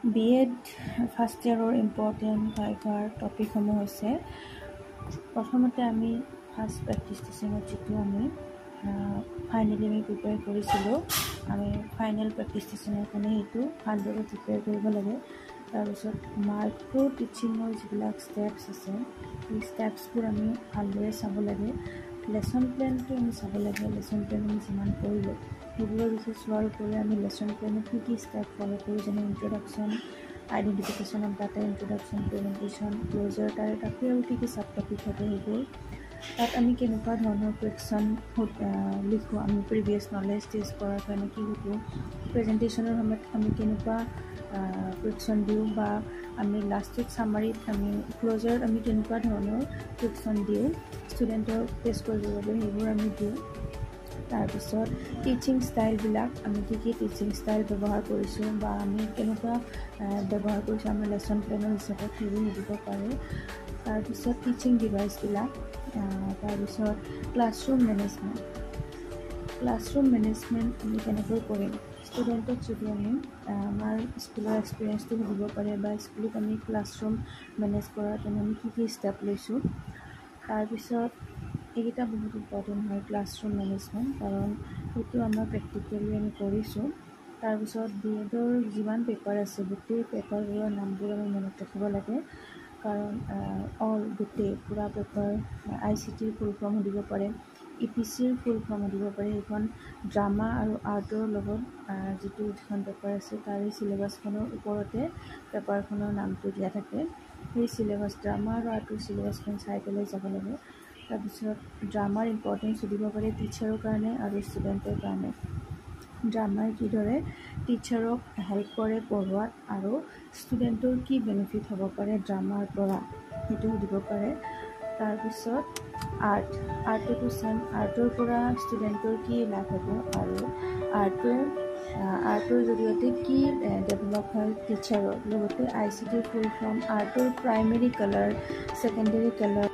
B.Ed first ইয়াৰৰ important ভাইভাৰ টপিকসমূহ হৈছে প্ৰথমতে আমি ফাৰ্ষ্ট প্ৰেক্টিছ টেষ্টিঙত যিটো আমি ফাইনেলি আমি প্ৰিপেয়াৰ কৰিছিলোঁ আমি ফাইনেল প্ৰেক্টিছ টেষ্টিঙৰ কাৰণে সেইটো ভালদৰে প্ৰিপেয়াৰ কৰিব লাগে তাৰপিছত মাইক্ৰ' টিচিঙৰ যিবিলাক ষ্টেপছ আছে সেই ষ্টেপছবোৰ আমি ভালদৰে চাব লাগে লেচন প্লেনটো আমি চাব লাগে লেচন প্লেন আমি যিমান কৰিলোঁ সেইবোৰৰ বিষয়ে চোৱাৰ উপৰি আমি লেচন প্লেনত কি ষ্টেপ ফ'ল' কৰোঁ যেনে introduction identification of data introduction presentation closure তাৰে তাতে আৰু কি চাব টপিক থাকে সেইবোৰ তাত আমি কেনেকুৱা ধৰণৰ কুৱেশ্যন লিখোঁ আমি প্ৰিভিয়াছ নলেজ টেষ্ট কৰাৰ কাৰণে কি লিখোঁ প্ৰেজেণ্টেশ্যনৰ সময়ত আমি কেনেকুৱা কুৱেশ্যন দিওঁ বা আমি লাষ্টত চামাৰীত আমি ক্ল'জাৰত আমি কেনেকুৱা ধৰণৰ কুৱেশ্যন দিওঁ ষ্টুডেণ্টক টেষ্ট কৰিবৰ বাবে সেইবোৰ আমি দিওঁ তাৰপিছত টিচিং ষ্টাইলবিলাক আমি কি টিচিং ষ্টাইল ব্যৱহাৰ কৰিছোঁ বা আমি কেনেকুৱা ব্যৱহাৰ কৰিছোঁ আমাৰ লেচন প্লেনৰ হিচাপত সেইবোৰ দিব পাৰে তাৰপিছত টিচিং ডিভাইচবিলাক তাৰপিছত ক্লাছৰুম মেনেজমেণ্ট আমি কেনেকৈ কৰিম ষ্টুডেণ্টক যদি আমি আমাৰ স্কুলৰ এক্সপিৰিয়েঞ্চটো সুধিব পাৰে বা স্কুলত আমি ক্লাছৰুম মেনেজ কৰাৰ কাৰণে আমি কি ষ্টেপ লৈছোঁ তাৰপিছত এইকেইটা বহুত ইম্পৰ্টেণ্ট হয় ক্লাছৰুম মেনেজমেণ্ট কাৰণ সেইটো আমাৰ প্ৰেক্টিকেলি আমি কৰিছোঁ তাৰপিছত B.Edৰ যিমান পেপাৰ আছে গোটেই পেপাৰবোৰৰ নামবোৰ আমি মনত ৰাখিব লাগে কাৰণ গোটেই পুৰা পেপাৰ ICTৰ ফুল ফৰ্ম সুধিব পাৰে EPCৰ ফুল ফৰ্ম সুধিব পাৰে সেইখন ড্ৰামা আৰু আৰ্টৰ লগত যিখন পেপাৰ আছে তাৰে চিলেবাছখনৰ ওপৰতে পেপাৰখনৰ নামটো দিয়া থাকে সেই চিলেবাছ ড্ৰামা আৰু আৰ্টৰ চিলেবাছখন চাই পেলাই যাব লাগে তাৰপিছত ড্ৰামাৰ ইম্পৰ্টেঞ্চ সুধিব পাৰে টিচাৰৰ কাৰণে আৰু ষ্টুডেণ্টৰ কাৰণে ড্ৰামাই কিদৰে টিচাৰক হেল্প কৰে পঢ়োৱাত আৰু ষ্টুডেণ্টৰ কি বেনিফিট হ'ব পাৰে ড্ৰামাৰ পৰা সেইটো সুধিব পাৰে তাৰপিছত আৰ্টতো চেম আৰ্টৰ পৰা ষ্টুডেণ্টৰ কি লাভ হ'ব আৰু আৰ্টৰ জৰিয়তে কি ডেভেলপ হয় টিচাৰৰ লগতে ICTৰ ফুল ফৰ্ম আৰ্টৰ প্ৰাইমেৰী কালাৰ ছেকেণ্ডেৰী কালাৰ